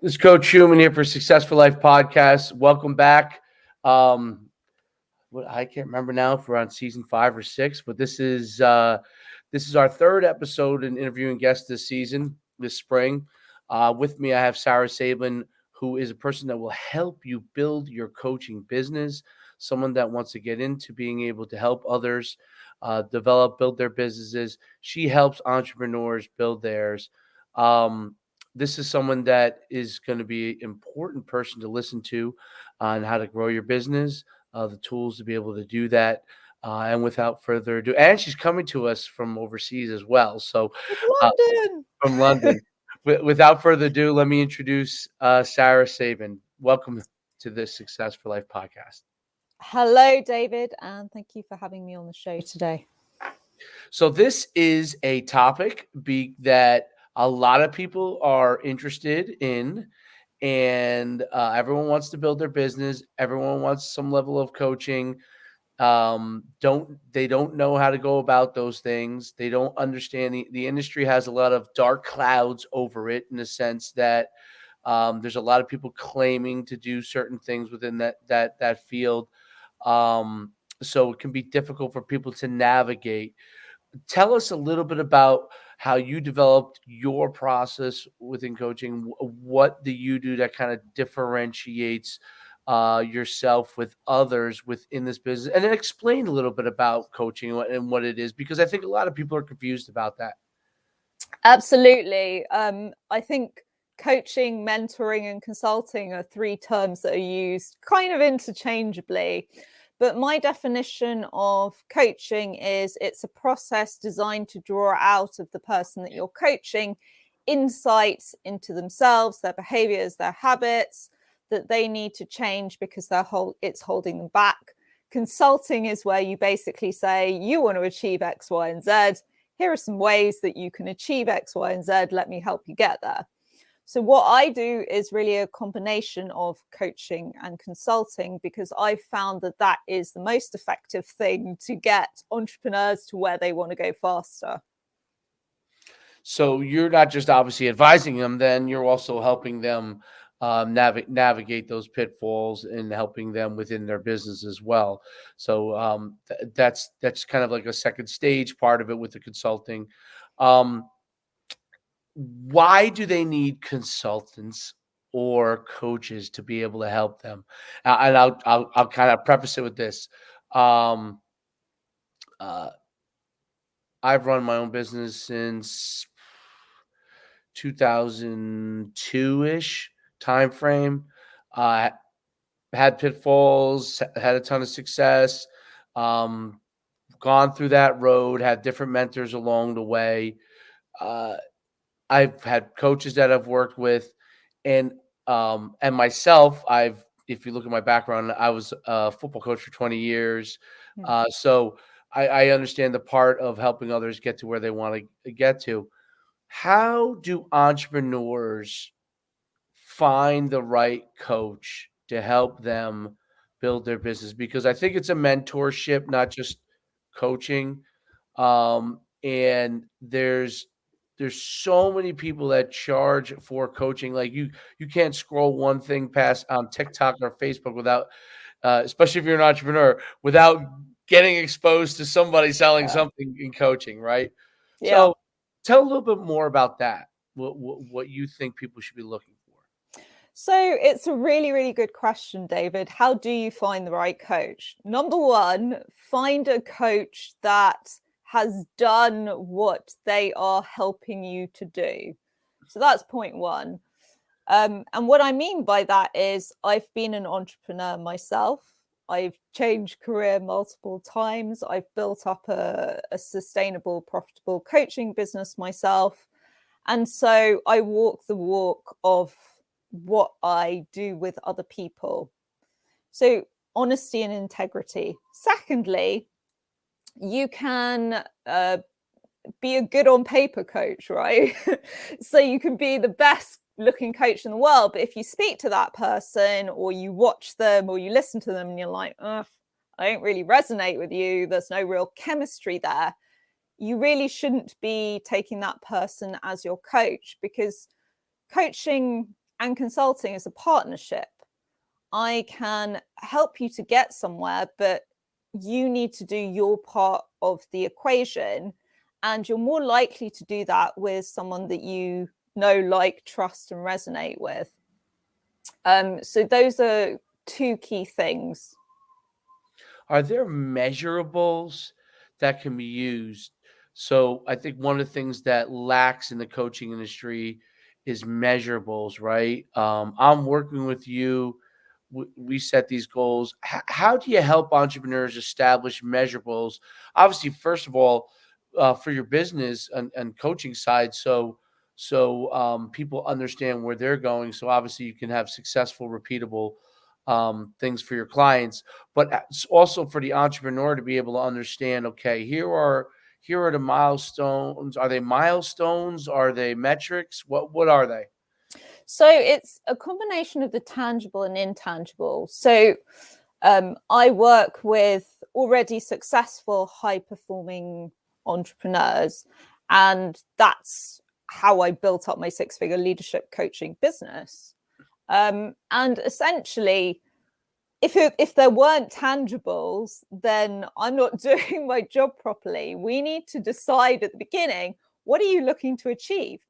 This is Coach Schumann here for Success for Life podcast. Welcome back. I can't remember now if we're on season 5 or 6, but this is our third episode in interviewing guests this season, this spring. With me, I have Sara Sabin, who is a person that will help you build your coaching business. Someone that wants to get into being able to help others build their businesses. She helps entrepreneurs build theirs. This is someone that is going to be an important person to listen to on how to grow your business, the tools to be able to do that. And without further ado, and she's coming to us from overseas as well. So London. from London. Without further ado, let me introduce Sara Sabin. Welcome to the Success for Life podcast. Hello, David, and thank you for having me on the show today. So this is a topic that a lot of people are interested in, and everyone wants to build their business. Everyone wants some level of coaching. They don't know how to go about those things. They don't understand the industry has a lot of dark clouds over it, in the sense that there's a lot of people claiming to do certain things within that field. So it can be difficult for people to navigate. Tell us a little bit about how you developed your process within coaching. What do you do that kind of differentiates yourself with others within this business? And then explain a little bit about coaching and what it is, because I think a lot of people are confused about that. Absolutely. I think coaching, mentoring, and consulting are 3 terms that are used kind of interchangeably. But my definition of coaching is it's a process designed to draw out of the person that you're coaching insights into themselves, their behaviors, their habits that they need to change because it's holding them back. Consulting is where you basically say, you want to achieve X, Y, and Z. Here are some ways that you can achieve X, Y, and Z. Let me help you get there. So what I do is really a combination of coaching and consulting, because I found that is the most effective thing to get entrepreneurs to where they want to go faster. So you're not just obviously advising them, then you're also helping them navigate those pitfalls and helping them within their business as well. So that's kind of like a second stage part of it with the consulting. Why do they need consultants or coaches to be able to help them? And I'll kind of preface it with this. Um, uh, I've run my own business since 2002-ish time frame. Had pitfalls, had a ton of success, gone through that road, had different mentors along the way. I've had coaches that I've worked with, and myself. If you look at my background, I was a football coach for 20 years. So I understand the part of helping others get to where they want to get to. How do entrepreneurs find the right coach to help them build their business? Because I think it's a mentorship, not just coaching. And there's so many people that charge for coaching. Like you can't scroll one thing past on TikTok or Facebook without, especially if you're an entrepreneur, without getting exposed to somebody selling something in coaching, right? Yeah. So tell a little bit more about that. What you think people should be looking for. So it's a really, really good question, David. How do you find the right coach? Number one, find a coach that has done what they are helping you to do. So that's point one. And what I mean by that is I've been an entrepreneur myself. I've changed career multiple times. I've built up a sustainable, profitable coaching business myself. And so I walk the walk of what I do with other people. So honesty and integrity. Secondly, you can be a good on paper coach, right? So you can be the best looking coach in the world, but if you speak to that person or you watch them or you listen to them and you're like, I don't really resonate with you, there's no real chemistry there, you really shouldn't be taking that person as your coach, because coaching and consulting is a partnership. I can help you to get somewhere, but you need to do your part of the equation. And you're more likely to do that with someone that you know, like, trust, and resonate with. So those are two key things. Are there measurables that can be used? So I think one of the things that lacks in the coaching industry is measurables, right? I'm working with you. We set these goals. How do you help entrepreneurs establish measurables? Obviously, first of all, for your business and coaching side, so people understand where they're going. So obviously, you can have successful, repeatable things for your clients, but also for the entrepreneur to be able to understand. Okay, here are the milestones. Are they milestones? Are they metrics? What are they? So it's a combination of the tangible and intangible. So I work with already successful, high-performing entrepreneurs, and that's how I built up my six-figure leadership coaching business. And essentially, if there weren't tangibles, then I'm not doing my job properly. We need to decide at the beginning, what are you looking to achieve?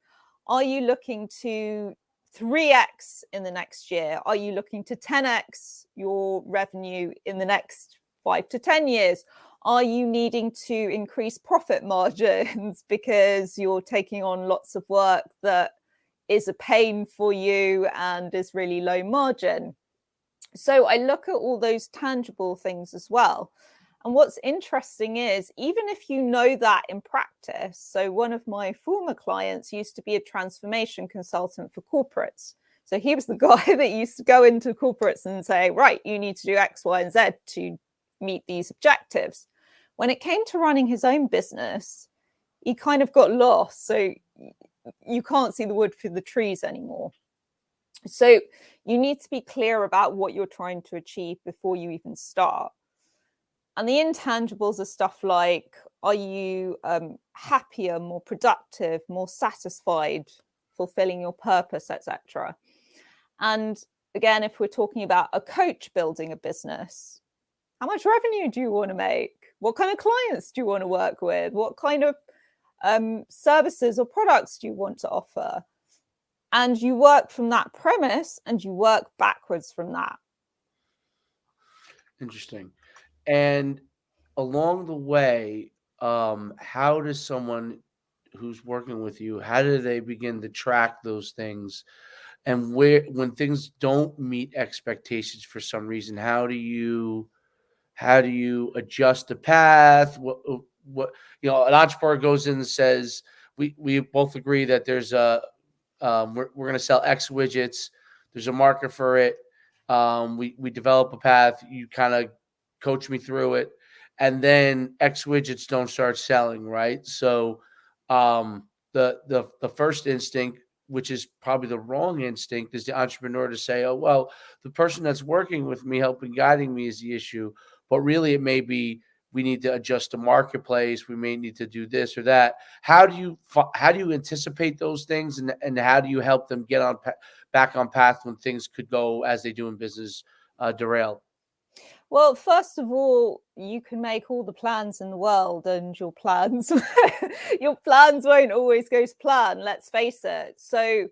Are you looking to 3x in the next year? Are you looking to 10x your revenue in the next 5 to 10 years? Are you needing to increase profit margins because you're taking on lots of work that is a pain for you and is really low margin? So I look at all those tangible things as well. And what's interesting is, even if you know that in practice, so one of my former clients used to be a transformation consultant for corporates. So he was the guy that used to go into corporates and say, right, you need to do X, Y, and Z to meet these objectives. When it came to running his own business, he kind of got lost. So you can't see the wood for the trees anymore. So you need to be clear about what you're trying to achieve before you even start. And the intangibles are stuff like, are you happier, more productive, more satisfied, fulfilling your purpose, etc. And again, if we're talking about a coach building a business, how much revenue do you want to make? What kind of clients do you want to work with? What kind of services or products do you want to offer? And you work from that premise and you work backwards from that. Interesting. And along the way, how does someone who's working with you, how do they begin to track those things? And where, when things don't meet expectations for some reason, how do you adjust the path? What an entrepreneur goes in and says, we both agree that there's we're going to sell X widgets. There's a market for it. We develop a path. You kind of coach me through it, and then X widgets don't start selling, right? So the first instinct, which is probably the wrong instinct, is the entrepreneur to say, oh, well, the person that's working with me, helping guiding me, is the issue. But really, it may be we need to adjust the marketplace. We may need to do this or that. How do you anticipate those things, and how do you help them get on back on path when things could go as they do in business derail? Well, first of all, you can make all the plans in the world, and your plans your plans won't always go to plan, let's face it. So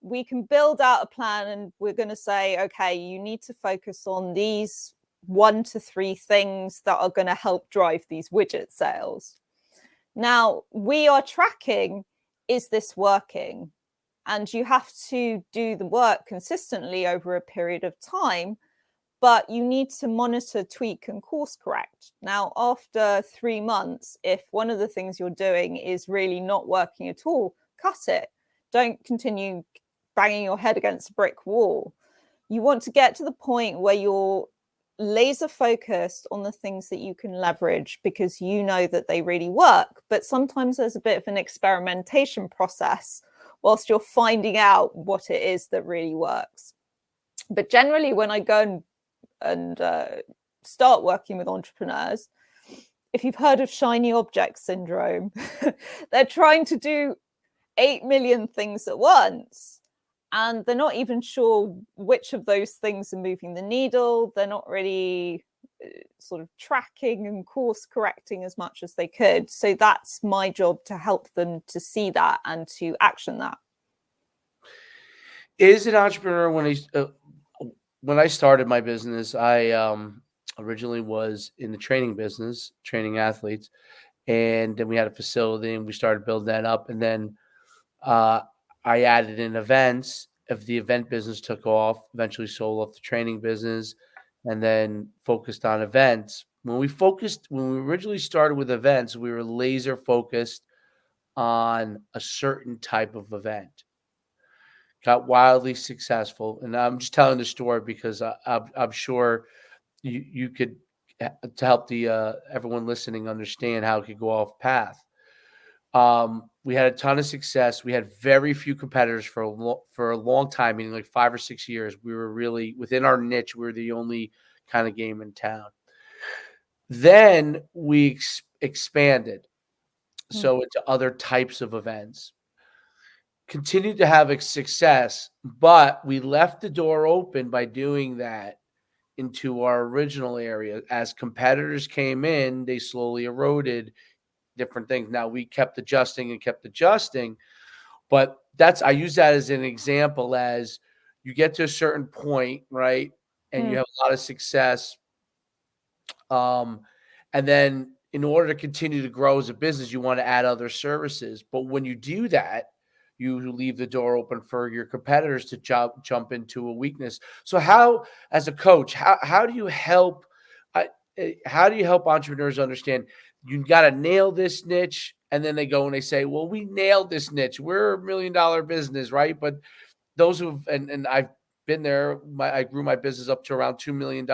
we can build out a plan, and we're going to say, okay, you need to focus on these 1 to 3 things that are going to help drive these widget sales. Now, we are tracking, is this working? And you have to do the work consistently over a period of time, but you need to monitor, tweak, and course correct. Now, after 3 months, if one of the things you're doing is really not working at all, cut it. Don't continue banging your head against a brick wall. You want to get to the point where you're laser focused on the things that you can leverage because you know that they really work. But sometimes there's a bit of an experimentation process whilst you're finding out what it is that really works. But generally, when I go and start working with entrepreneurs, if you've heard of shiny object syndrome, they're trying to do 8 million things at once. and they're not even sure which of those things are moving the needle. They're not really sort of tracking and course correcting as much as they could. So that's my job, to help them to see that and to action that. Is an entrepreneur when I started my business, I originally was in the training business, training athletes, and then we had a facility and we started building that up, and then uh, I added in events. If the event business took off, eventually sold off the training business, and then focused on events. When we originally started with events, we were laser focused on a certain type of event. Got wildly successful, and I'm just telling the story because I'm sure you could to help the everyone listening understand how it could go off path. We had a ton of success. We had very few competitors for a long time, meaning like 5 or 6 years. We were really within our niche. We were the only kind of game in town. Then we expanded, so into other types of events. Continued to have a success, but we left the door open by doing that into our original area. As competitors came in, they slowly eroded different things. Now we kept adjusting, but I use that as an example. As you get to a certain point, right, and you have a lot of success, and then in order to continue to grow as a business, you want to add other services. But when you do that, you leave the door open for your competitors to jump into a weakness. So how, as a coach, how do you help? How do you help entrepreneurs understand you got to nail this niche, and then they go and they say, "Well, we nailed this niche. We're $1 million business, right?" But those and I've been there. I grew my business up to around $2 million.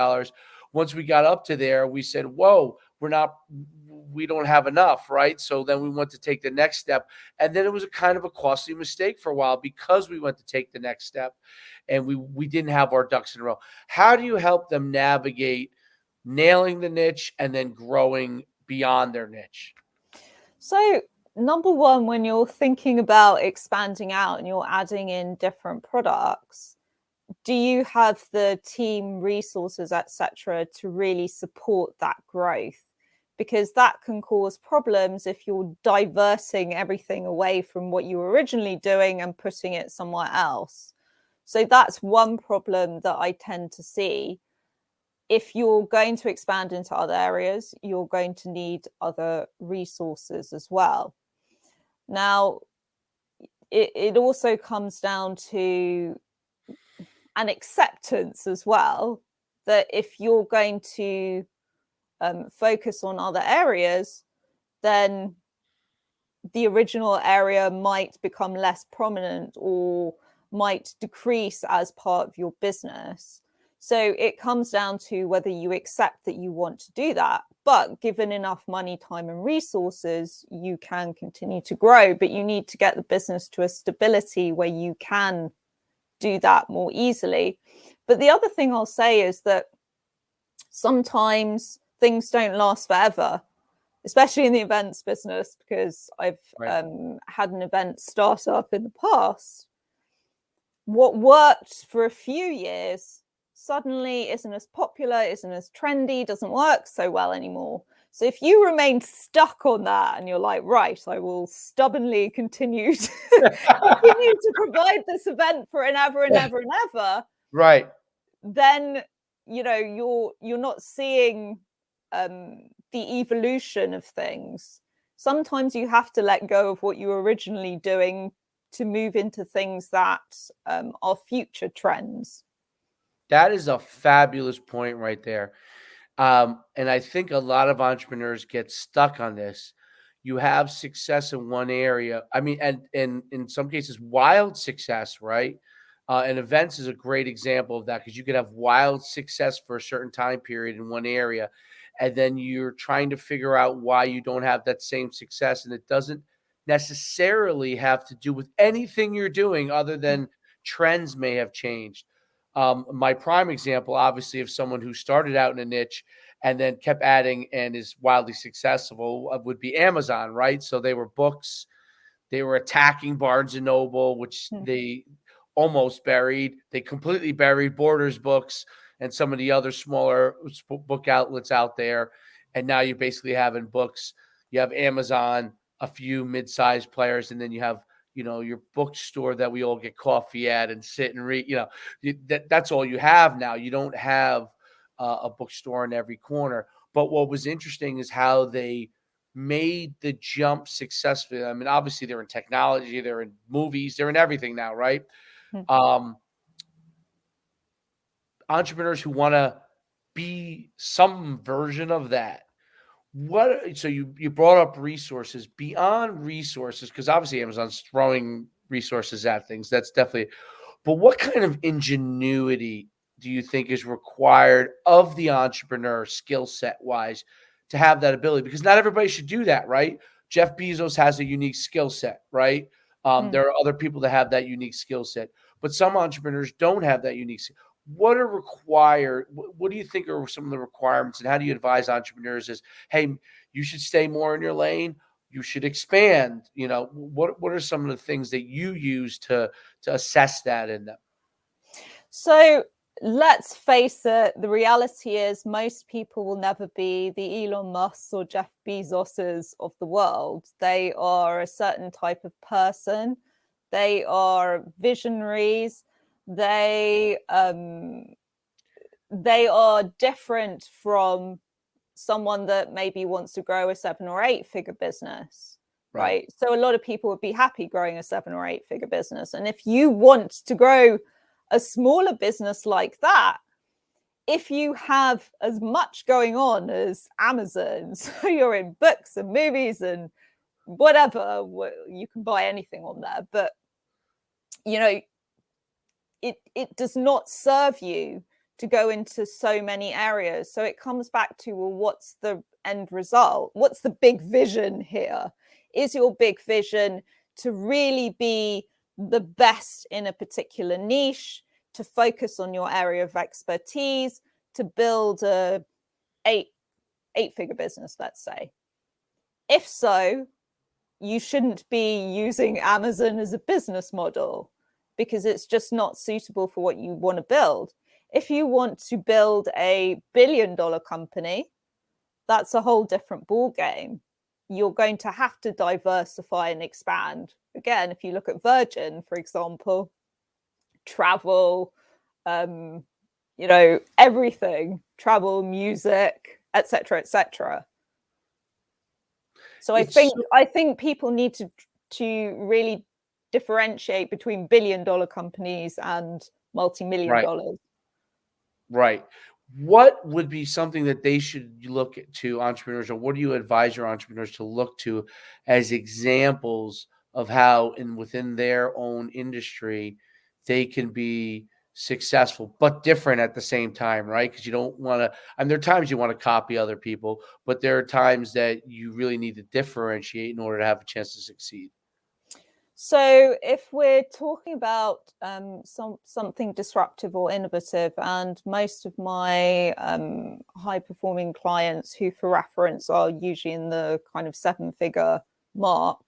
Once we got up to there, we said, "Whoa, we don't have enough," right? So then we went to take the next step, and then it was a kind of a costly mistake for a while because we went to take the next step, and we didn't have our ducks in a row. How do you help them navigate nailing the niche and then growing beyond their niche? So, number one, when you're thinking about expanding out and you're adding in different products, do you have the team, resources, etc., to really support that growth? Because that can cause problems if you're diverting everything away from what you were originally doing and putting it somewhere else. So that's one problem that I tend to see. If you're going to expand into other areas, you're going to need other resources as well. Now, it also comes down to an acceptance as well, that if you're going to focus on other areas, then the original area might become less prominent or might decrease as part of your business. So it comes down to whether you accept that you want to do that. But given enough money, time, and resources, you can continue to grow. But you need to get the business to a stability where you can do that more easily. But the other thing I'll say is that sometimes things don't last forever, especially in the events business, because I've had an event startup in the past. What worked for a few years suddenly isn't as popular, isn't as trendy, doesn't work so well anymore. So if you remain stuck on that and you're like, right, I will stubbornly continue to provide this event for an ever and ever and ever, right, then you're not seeing the evolution of things. Sometimes you have to let go of what you were originally doing to move into things that are future trends. That is a fabulous point right there. And I think a lot of entrepreneurs get stuck on this. You have success in one area. I mean, and in some cases, wild success, right? And events is a great example of that, because you could have wild success for a certain time period in one area, and then you're trying to figure out why you don't have that same success. And it doesn't necessarily have to do with anything you're doing other than trends may have changed. My prime example, obviously, of someone who started out in a niche and then kept adding and is wildly successful would be Amazon, right? So they were books, they were attacking Barnes and Noble, which almost buried. They completely buried Borders Books and some of the other smaller book outlets out there. And now you're basically having books. You have Amazon, a few mid-sized players, and then you have, your bookstore that we all get coffee at and sit and read. That's all you have now. You don't have a bookstore in every corner. But what was interesting is how they made the jump successfully. I mean, obviously they're in technology, they're in movies, they're in everything now, right? Entrepreneurs who want to be some version of that. So you brought up resources, beyond resources, because obviously Amazon's throwing resources at things. That's definitely, but what kind of ingenuity do you think is required of the entrepreneur skill set wise to have that ability? Because not everybody should do that, right? Jeff Bezos has a unique skill set, right? There are other people that have that unique skill set, but some entrepreneurs don't have that unique. What are required? What do you think are some of the requirements, and how do you advise entrepreneurs? Is, hey, you should stay more in your lane. You should expand. What are some of the things that you use to assess that in them? So let's face it, the reality is most people will never be the Elon Musks or Jeff Bezoses of the world. They are a certain type of person. They are visionaries. They are different from someone that maybe wants to grow a 7 or 8 figure business. Right. So a lot of people would be happy growing a 7 or 8 figure business. And if you want to grow a smaller business like that, if you have as much going on as Amazon, so you're in books and movies and whatever, you can buy anything on there, but it does not serve you to go into so many areas. So it comes back to, well, what's the end result? What's the big vision here? Is your big vision to really be the best in a particular niche, to focus on your area of expertise, to build a eight-figure business, let's say? If so, you shouldn't be using Amazon as a business model, because it's just not suitable for what you want to build. If you want to build a billion-dollar company, that's a whole different ball game. You're going to have to diversify and expand. Again, if you look at Virgin, for example, travel, everything, travel, music, etc., etc. So I think people need to really differentiate between billion-dollar companies and multi-million dollars. Right. What would be something that they should look to, entrepreneurs, or what do you advise your entrepreneurs to look to as examples of how within their own industry they can be successful but different at the same time, right? Because you don't want to, there are times you want to copy other people, but there are times that you really need to differentiate in order to have a chance to succeed. So if we're talking about something disruptive or innovative, and most of my high-performing clients, who for reference are usually in the kind of 7-figure mark,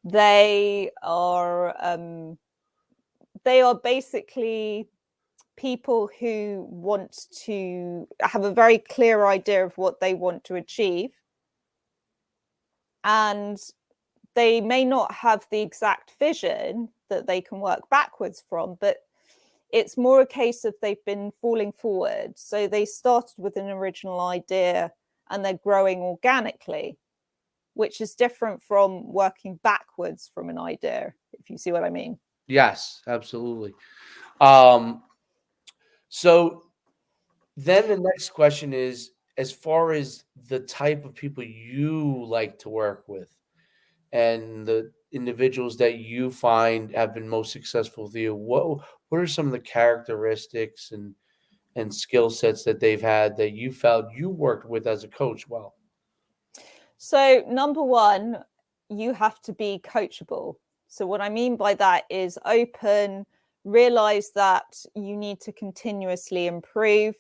they are basically people who want to have a very clear idea of what they want to achieve, and they may not have the exact vision that they can work backwards from, but it's more a case of they've been falling forward. So they started with an original idea and they're growing organically, which is different from working backwards from an idea, if you see what I mean. Yes, absolutely. So then the next question is, as far as the type of people you like to work with and the individuals that you find have been most successful with you, what are some of the characteristics and skill sets that they've had that you felt you worked with as a coach well? So number one, you have to be coachable. So what I mean by that is open, realize that you need to continuously improve,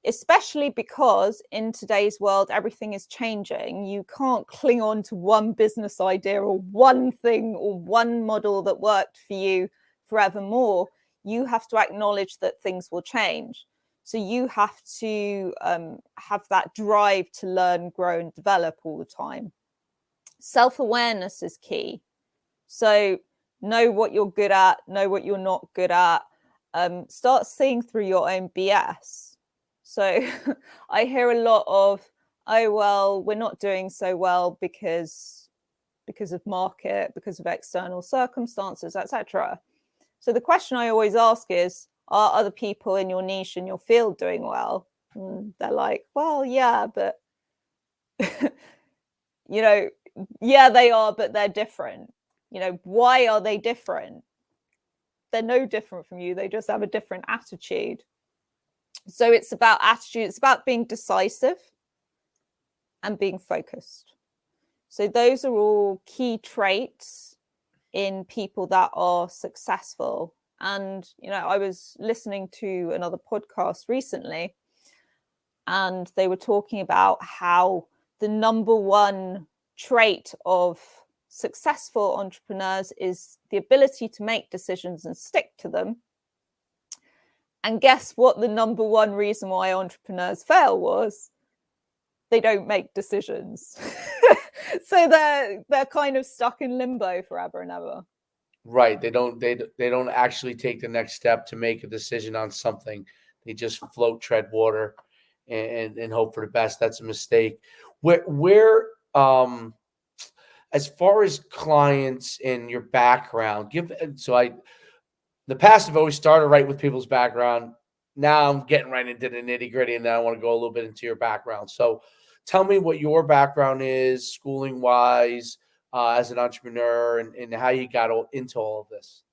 especially because in today's world, everything is changing. You can't cling on to one business idea or one thing or one model that worked for you forevermore, you have to acknowledge that things will change. So you have to have that drive to learn, grow, and develop all the time. Self-awareness is key. So know what you're good at, know what you're not good at. Start seeing through your own BS. So I hear a lot of, oh, well, we're not doing so well because of market, because of external circumstances, etc. So the question I always ask is, are other people in your niche, in your field doing well? And they're like, well, yeah, but, you know, yeah, they are, but they're different. You know, why are they different? They're no different from you. They just have a different attitude. So it's about attitude. It's about being decisive and being focused. So those are all key traits in people that are successful. And, you know, I was listening to another podcast recently, and they were talking about how the number one trait of successful entrepreneurs is the ability to make decisions and stick to them. And guess what the number one reason why entrepreneurs fail was? They don't make decisions. So they're kind of stuck in limbo forever and ever. Right. They don't actually take the next step to make a decision on something. They just float, tread water, and hope for the best. That's a mistake. Where as far as clients and your background, the past have always started right with people's background. Now I'm getting right into the nitty gritty, and then I want to go a little bit into your background. So tell me what your background is, schooling wise, as an entrepreneur, and how you got into all of this.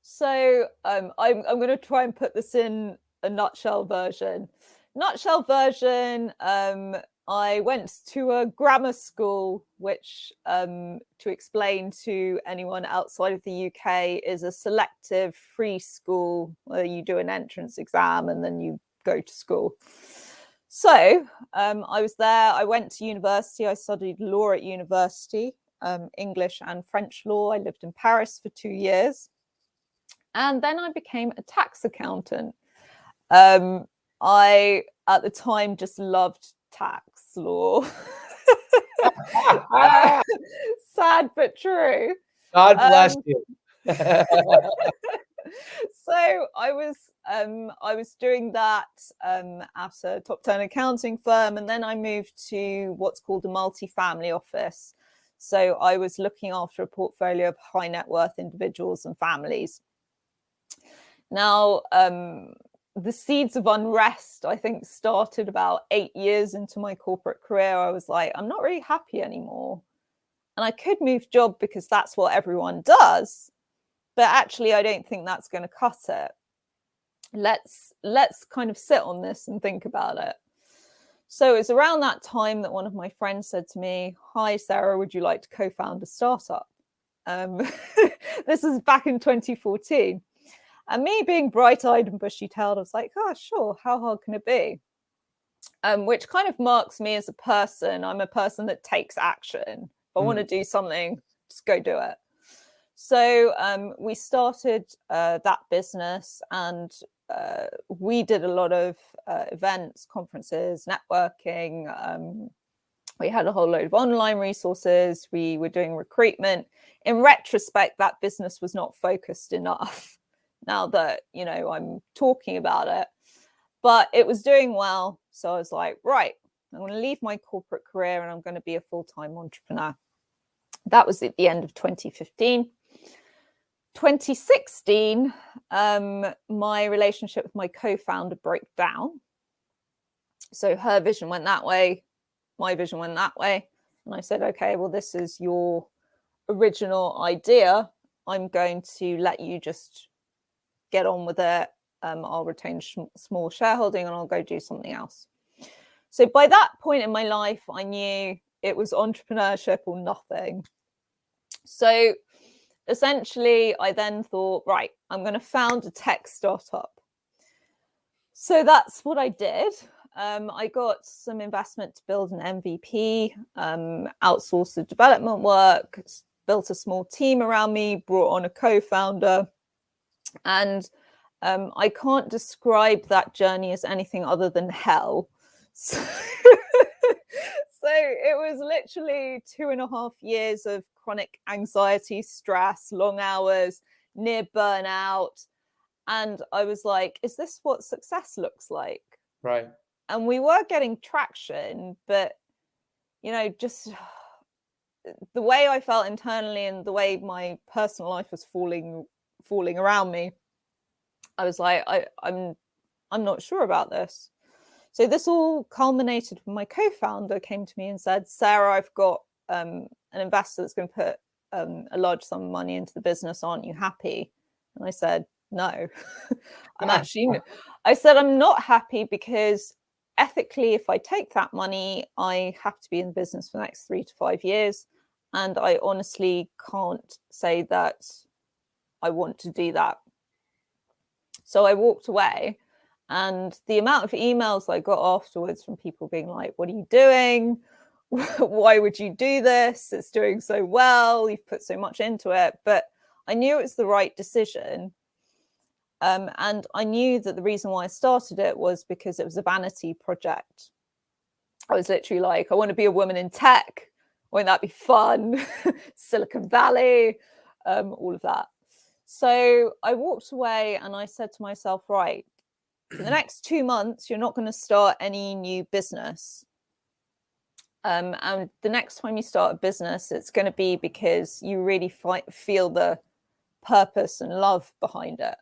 So I'm going to try and put this in a nutshell version. I went to a grammar school, which, to explain to anyone outside of the UK, is a selective free school where you do an entrance exam and then you go to school. So I was there. I went to university. I studied law at university, English and French law. I lived in Paris for 2 years. And then I became a tax accountant. I, at the time, just loved tax law. Sad but true. God bless you. So I was doing that at a top 10 accounting firm, and then I moved to what's called a multi-family office. So I was looking after a portfolio of high net worth individuals and families. Now, the seeds of unrest, I think, started about 8 years into my corporate career. I was like, I'm not really happy anymore. And I could move job because that's what everyone does. But actually, I don't think that's going to cut it. Let's kind of sit on this and think about it. So it's around that time that one of my friends said to me, "Hi, Sarah, would you like to co-found a startup?" This is back in 2014. And me being bright-eyed and bushy-tailed, I was like, "Oh, sure, how hard can it be?" Which kind of marks me as a person. I'm a person that takes action. If I want to do something, just go do it. So we started that business, and we did a lot of events, conferences, networking. We had a whole load of online resources. We were doing recruitment. In retrospect, that business was not focused enough. Now that, you know, I'm talking about it, but it was doing well. So I was like, right, I'm going to leave my corporate career and I'm going to be a full-time entrepreneur. That was at the end of 2015. 2016, my relationship with my co-founder broke down. So her vision went that way, my vision went that way. And I said, okay, well, this is your original idea. I'm going to let you just get on with it. I'll retain small shareholding and I'll go do something else. So by that point in my life, I knew it was entrepreneurship or nothing. So essentially, I then thought, right, I'm going to found a tech startup. So that's what I did. I got some investment to build an MVP, outsource the development work, built a small team around me, brought on a co-founder, and I can't describe that journey as anything other than hell. So, so it was literally 2.5 years of chronic anxiety, stress, long hours, near burnout. And I was like, is this what success looks like? Right. And we were getting traction, but, just the way I felt internally and the way my personal life was falling around me, I was like, I'm not sure about this. So this all culminated when my co-founder came to me and said, Sarah, I've got an investor that's going to put a large sum of money into the business. Aren't you happy? And I said, no. I said, I'm not happy because ethically, if I take that money, I have to be in business for the next 3 to 5 years. And I honestly can't say that I want to do that. So I walked away. And the amount of emails I got afterwards from people being like, what are you doing? Why would you do this? It's doing so well. You've put so much into it. But I knew it was the right decision. And I knew that the reason why I started it was because it was a vanity project. I was literally like, I want to be a woman in tech. Won't that be fun? Silicon Valley, all of that. So I walked away and I said to myself, right, for the next 2 months, you're not going to start any new business. And the next time you start a business, it's going to be because you really feel the purpose and love behind it.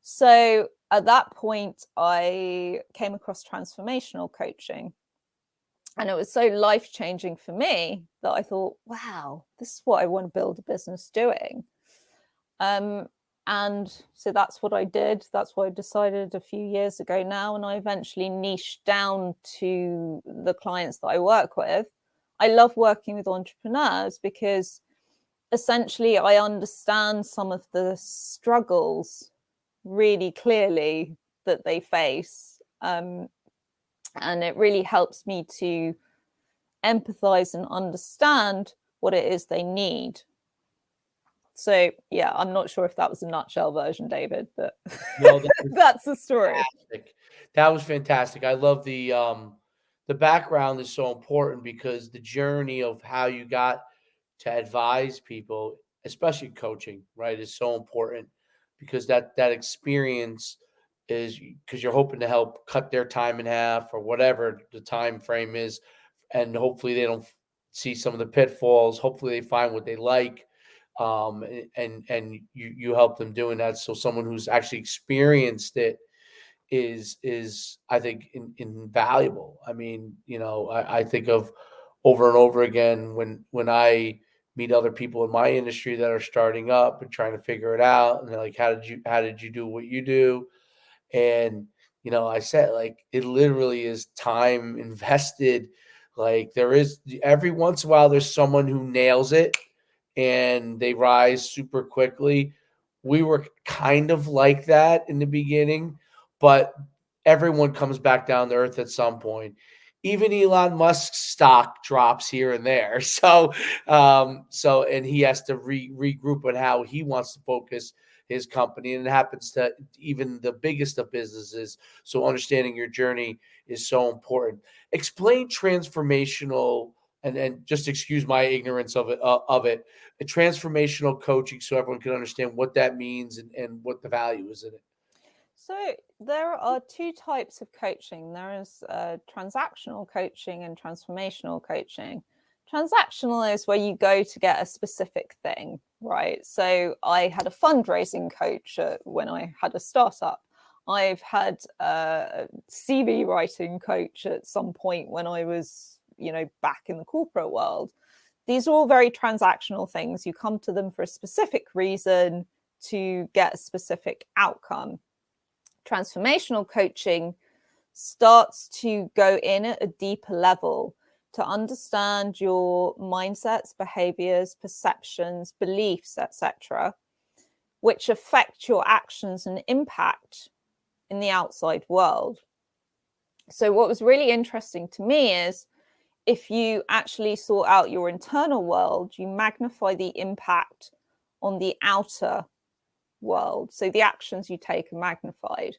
So at that point, I came across transformational coaching. And it was so life-changing for me that I thought, wow, this is what I want to build a business doing. And so that's what I did. That's what I decided a few years ago now. And I eventually niched down to the clients that I work with. I love working with entrepreneurs because essentially I understand some of the struggles really clearly that they face. And it really helps me to empathize and understand what it is they need. So, yeah, I'm not sure if that was a nutshell version, David, but No, that's the story. fantastic. That was fantastic. I love the background is so important because the journey of how you got to advise people, especially coaching, right, is so important because that experience is because you're hoping to help cut their time in half or whatever the time frame is, and hopefully they don't see some of the pitfalls. Hopefully they find what they like, and you help them doing that. So someone who's actually experienced it is I think invaluable. I mean, I think of over and over again when I meet other people in my industry that are starting up and trying to figure it out, and they're like, how did you do what you do? And I said, like, it literally is time invested. Like, there is every once in a while there's someone who nails it and they rise super quickly. We were kind of like that in the beginning, but everyone comes back down to earth at some point. Even Elon Musk's stock drops here and there. So and he has to regroup on how he wants to focus his company, and it happens to even the biggest of businesses. So understanding your journey is so important. Explain transformational, and just excuse my ignorance of it, a transformational coaching, so everyone can understand what that means and what the value is in it. So there are 2 types of coaching. There is transactional coaching and transformational coaching. Transactional is where you go to get a specific thing, right? So I had a fundraising coach when I had a startup. I've had a CV writing coach at some point when I was, back in the corporate world. These are all very transactional things. You come to them for a specific reason to get a specific outcome. Transformational coaching starts to go in at a deeper level to understand your mindsets, behaviors, perceptions, beliefs, etc., which affect your actions and impact in the outside world. So what was really interesting to me is if you actually sort out your internal world, you magnify the impact on the outer world. So the actions you take are magnified.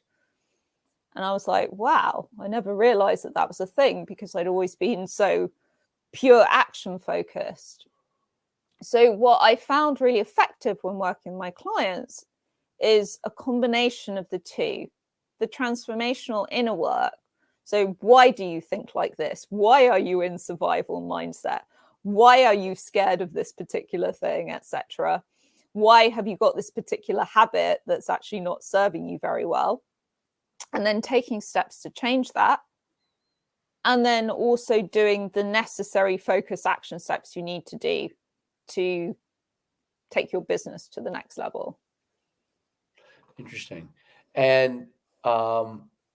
And I was like, wow, I never realized that that was a thing, because I'd always been so pure action focused. So what I found really effective when working with my clients is a combination of the two, the transformational inner work. So why do you think like this? Why are you in survival mindset? Why are you scared of this particular thing, etc.? Why have you got this particular habit that's actually not serving you very well? And then taking steps to change that. And then also doing the necessary focus action steps you need to do to take your business to the next level. Interesting. And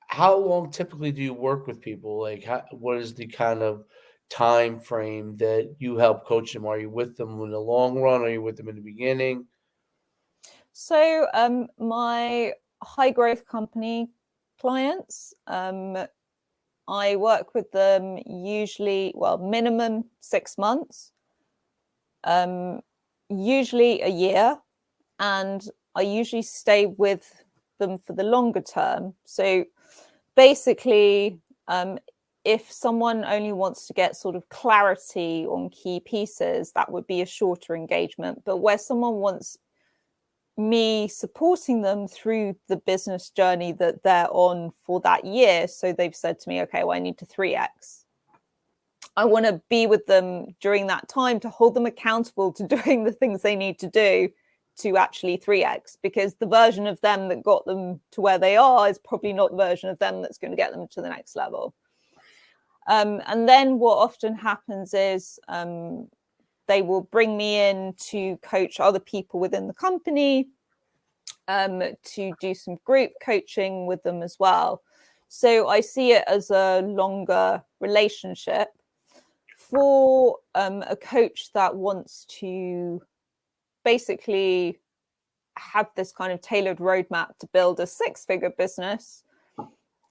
how long typically do you work with people? Like, what is the kind of time frame that you help coach them? Are you with them in the long run? Are you with them in the beginning? So my high growth company clients, I work with them usually, well, minimum 6 months, usually a year, and I usually stay with them for the longer term. So basically, if someone only wants to get sort of clarity on key pieces, that would be a shorter engagement. But where someone wants me supporting them through the business journey that they're on for that year, so they've said to me, okay, well, I need to 3x. I want to be with them during that time to hold them accountable to doing the things they need to do to actually 3x, because the version of them that got them to where they are is probably not the version of them that's going to get them to the next level. And then what often happens is they will bring me in to coach other people within the company, to do some group coaching with them as well. So I see it as a longer relationship. For a coach that wants to basically have this kind of tailored roadmap to build a 6-figure business,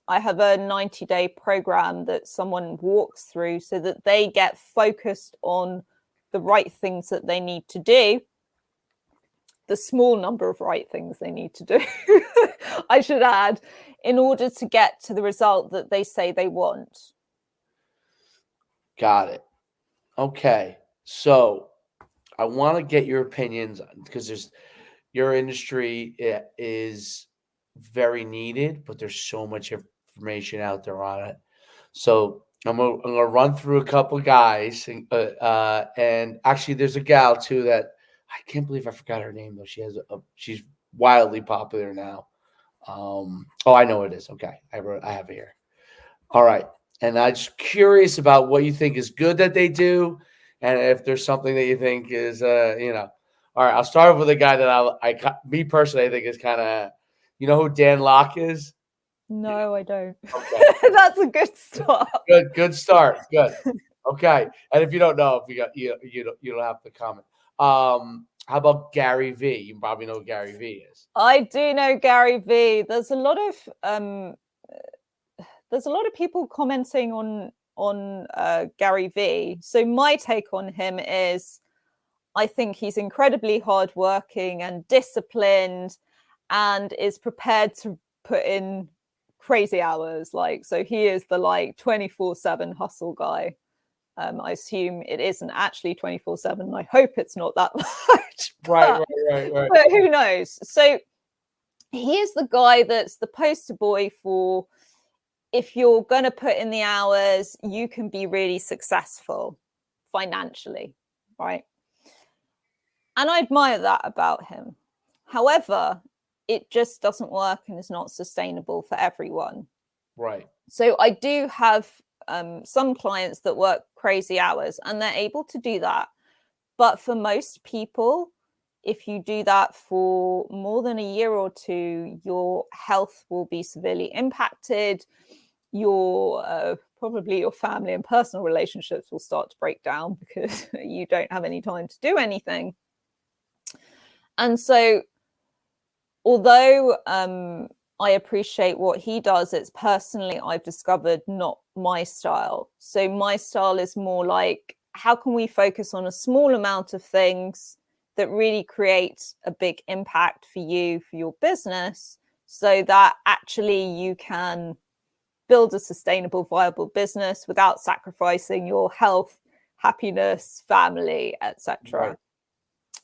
I have a 90-day program that someone walks through so that they get focused on the right things that they need to do, the small number of right things they need to do, I should add, in order to get to the result that they say they want. Got it. Okay. So I want to get your opinions, because your industry is very needed, but there's so much information out there on it. So I'm gonna run through a couple guys, and actually there's a gal too that I can't believe I forgot her name though. She's wildly popular now. Oh, I know what it is. Okay, I have it here. All right, and I'm just curious about what you think is good that they do, and if there's something that you think is, All right, I'll start with a guy that me personally, I think is kind of, you know who Dan Locke is? No, I don't. Okay. That's a good start. Good start. Good. Okay. And if you don't know, if you don't have to comment. How about Gary V? You probably know who Gary V is. I do know Gary V. There's a lot of people commenting on Gary V. So my take on him is, I think he's incredibly hardworking and disciplined, and is prepared to put in crazy hours. So he is the 24/7 hustle guy. I assume it isn't actually 24/7. I hope it's not that much. Right. But who knows? So he is the guy that's the poster boy for, if you're going to put in the hours, you can be really successful financially, right? And I admire that about him. However, it just doesn't work and is not sustainable for everyone. Right. So I do have some clients that work crazy hours, and they're able to do that. But for most people, if you do that for more than a year or two, your health will be severely impacted. Probably your family and personal relationships will start to break down because you don't have any time to do anything. And so, although I appreciate what he does, it's personally, I've discovered, not my style. So my style is more like, how can we focus on a small amount of things that really create a big impact for you, for your business, so that actually you can build a sustainable, viable business without sacrificing your health, happiness, family, etc. Right.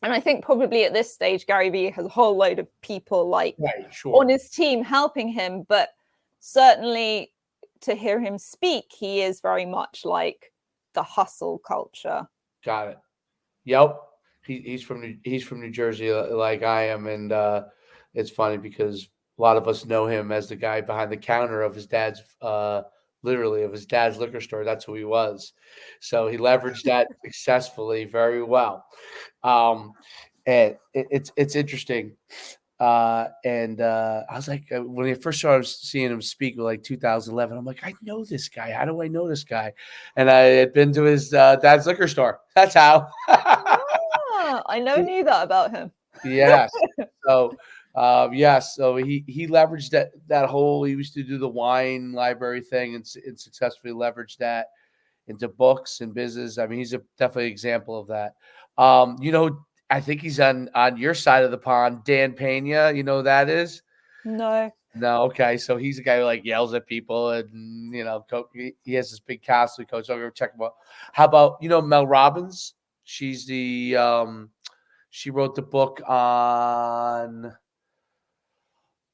And I think probably at this stage, Gary Vee has a whole load of people like Sure. on his team helping him, but certainly to hear him speak, he is very much like the hustle culture. Got it. Yep. He's from New Jersey, like I am, and it's funny because a lot of us know him as the guy behind the counter of his dad's, literally of his dad's liquor store. That's who he was. So he leveraged that successfully, very well. Um, and it's interesting. And I was like, when I first started seeing him speak, like 2011, I'm like, I know this guy. How do I know this guy? And I had been to his dad's liquor store. That's how. I never knew that about him. Yes. So, yes. So he leveraged that whole. He used to do the wine library thing and successfully leveraged that into books and business. I mean, he's definitely an example of that. I think he's on your side of the pond. Dan Pena, you know who that is? No. No, okay. So he's a guy who like yells at people, and he has this big castle coach. So I'll go check him out. How about Mel Robbins? She's she wrote the book on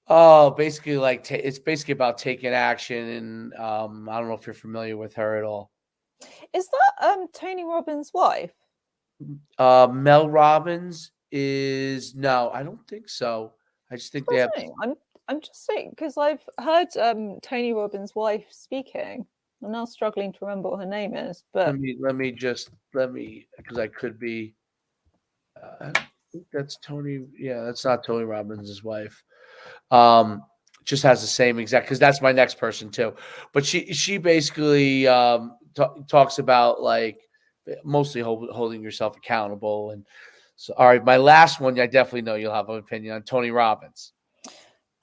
basically like it's basically about taking action, and I don't know if you're familiar with her at all. Is that Tony Robbins' wife? Mel Robbins is no, I don't think so. I just think they have. I'm just saying because I've heard Tony Robbins' wife speaking. I'm now struggling to remember what her name is, but Let me because I could be. I think that's Tony. Yeah, that's not Tony Robbins' wife. Just has the same exact because that's my next person too. But she basically talks about like mostly holding yourself accountable. And so, all right, my last one, I definitely know you'll have an opinion on Tony Robbins.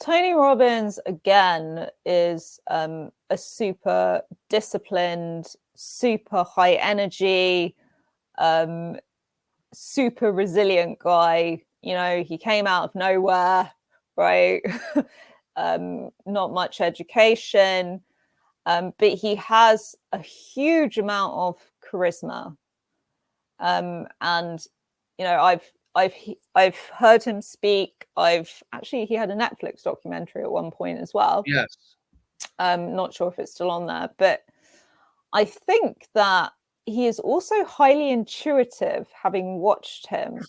Tony Robbins, again, is a super disciplined, super high energy, super resilient guy. He came out of nowhere, right? Not much education, but he has a huge amount of charisma. And I've heard him speak. He had a Netflix documentary at one point as well. Yes. Not sure if it's still on there, but I think that he is also highly intuitive, having watched him.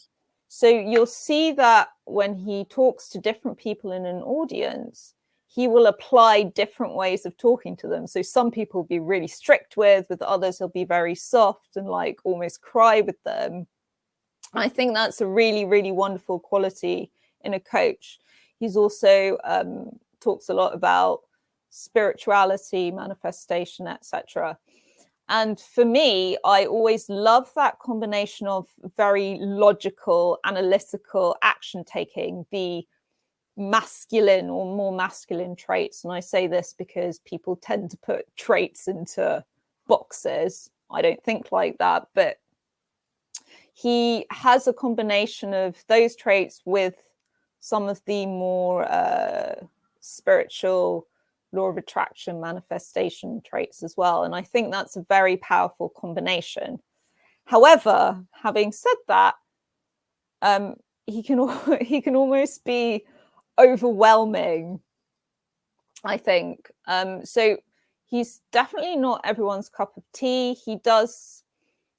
So you'll see that when he talks to different people in an audience, he will apply different ways of talking to them. So some people will be really strict with others he'll be very soft and like almost cry with them. I think that's a really, really wonderful quality in a coach. He's also talks a lot about spirituality, manifestation, etc. And for me, I always love that combination of very logical, analytical action taking, the masculine or more masculine traits. And I say this because people tend to put traits into boxes. I don't think like that, but he has a combination of those traits with some of the more spiritual law of attraction manifestation traits as well. And I think that's a very powerful combination. However, having said that, he can almost be overwhelming, I think. So he's definitely not everyone's cup of tea. He does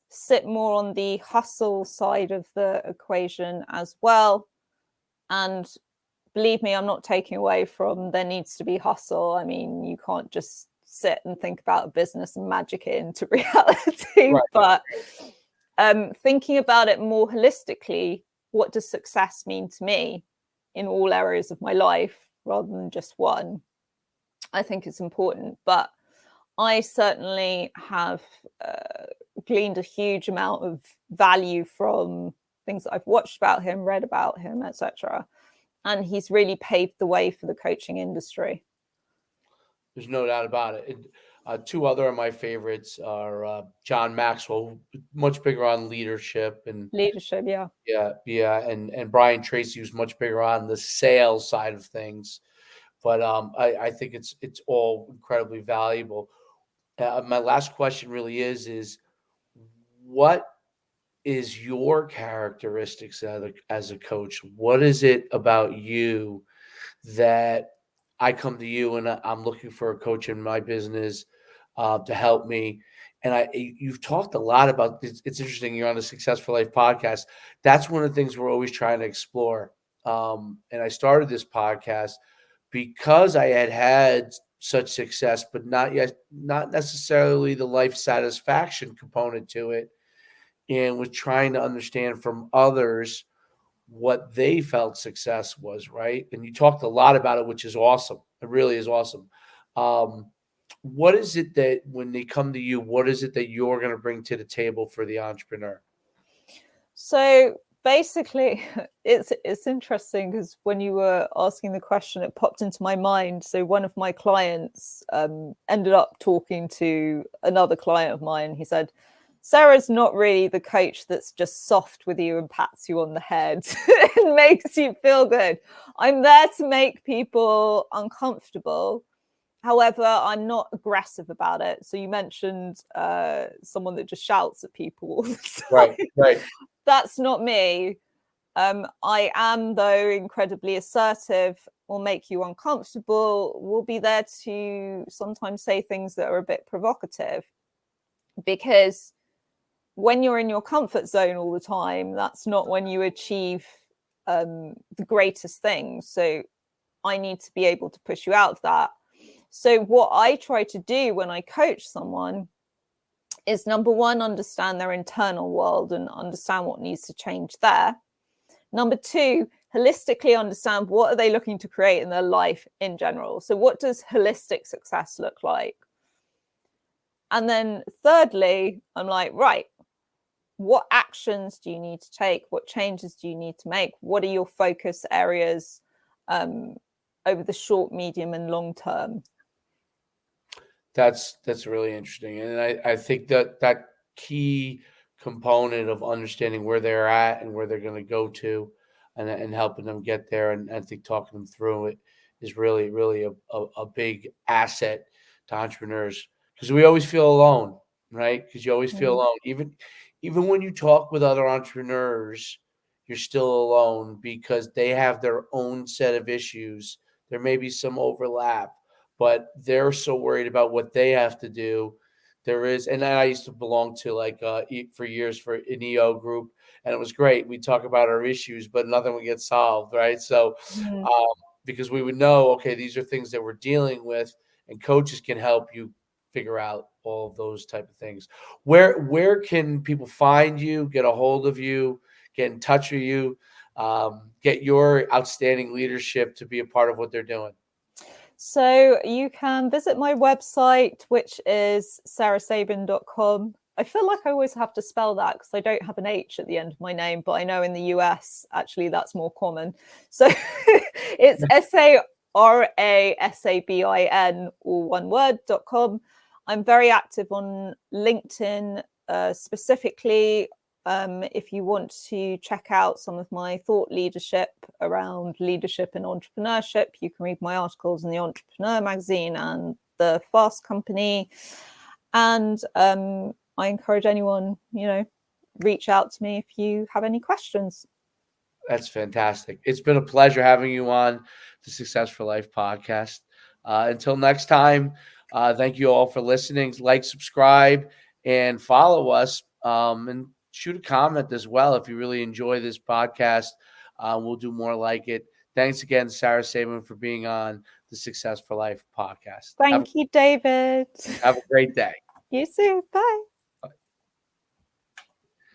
sit more on the hustle side of the equation as well. And believe me, I'm not taking away from there needs to be hustle. I mean, you can't just sit and think about a business and magic it into reality. Right. But thinking about it more holistically, what does success mean to me in all areas of my life rather than just one? I think it's important. But I certainly have gleaned a huge amount of value from things that I've watched about him, read about him, etc. And he's really paved the way for the coaching industry. There's no doubt about it. Two other of my favorites are John Maxwell, much bigger on leadership, and Leadership, yeah. and Brian Tracy, who's much bigger on the sales side of things. But I think it's all incredibly valuable. My last question really is what is your characteristics as a coach? What is it about you that I come to you and I'm looking for a coach in my business to help me? And you've talked a lot about this. It's interesting. You're on the Success for Life podcast. That's one of the things we're always trying to explore. And I started this podcast because I had such success, but not necessarily the life satisfaction component to it, and was trying to understand from others what they felt success was, right? And you talked a lot about it, which is awesome. It really is awesome. What is it that when they come to you, what is it that you're going to bring to the table for the entrepreneur? So basically, it's interesting because when you were asking the question, it popped into my mind. So one of my clients ended up talking to another client of mine. He said, Sarah's not really the coach that's just soft with you and pats you on the head and makes you feel good. I'm there to make people uncomfortable. However, I'm not aggressive about it. So you mentioned someone that just shouts at people all the time. Right. That's not me. I am, though, incredibly assertive, will make you uncomfortable, will be there to sometimes say things that are a bit provocative. Because when you're in your comfort zone all the time, that's not when you achieve the greatest things. So I need to be able to push you out of that. So what I try to do when I coach someone is, number one, understand their internal world and understand what needs to change there. Number two, holistically understand what are they looking to create in their life in general. So what does holistic success look like? And then thirdly, I'm like, right, what actions do you need to take? What changes do you need to make? What are your focus areas over the short, medium, and long term? That's really interesting. And I think that key component of understanding where they're at and where they're going to go to, and helping them get there, and I think talking them through it is really a big asset to entrepreneurs, because we always feel alone, right? Because you always feel alone. Even when you talk with other entrepreneurs, you're still alone because they have their own set of issues. There may be some overlap, but they're so worried about what they have to do. There is, and I used to belong to for years for an EO group, and it was great. We talk about our issues, but nothing would get solved, right? So, because we would know, okay, these are things that we're dealing with, and coaches can help you figure out all of those type of things. Where can people find you, get a hold of you, get in touch with you, get your outstanding leadership to be a part of what they're doing? So you can visit my website, which is sarasabin.com. I feel like I always have to spell that because I don't have an H at the end of my name, but I know in the US, actually, that's more common. So it's SARASABIN, all one word.com. I'm very active on LinkedIn, specifically. If you want to check out some of my thought leadership around leadership and entrepreneurship, you can read my articles in the Entrepreneur magazine and the Fast Company. And I encourage anyone, reach out to me if you have any questions. That's fantastic. It's been a pleasure having you on the Success for Life podcast. Until next time, thank you all for listening. Like, subscribe, and follow us. And shoot a comment as well if you really enjoy this podcast. We'll do more like it. Thanks again, Sara Sabin, for being on the Success for Life podcast. Thank you, David. Have a great day. You too. Bye.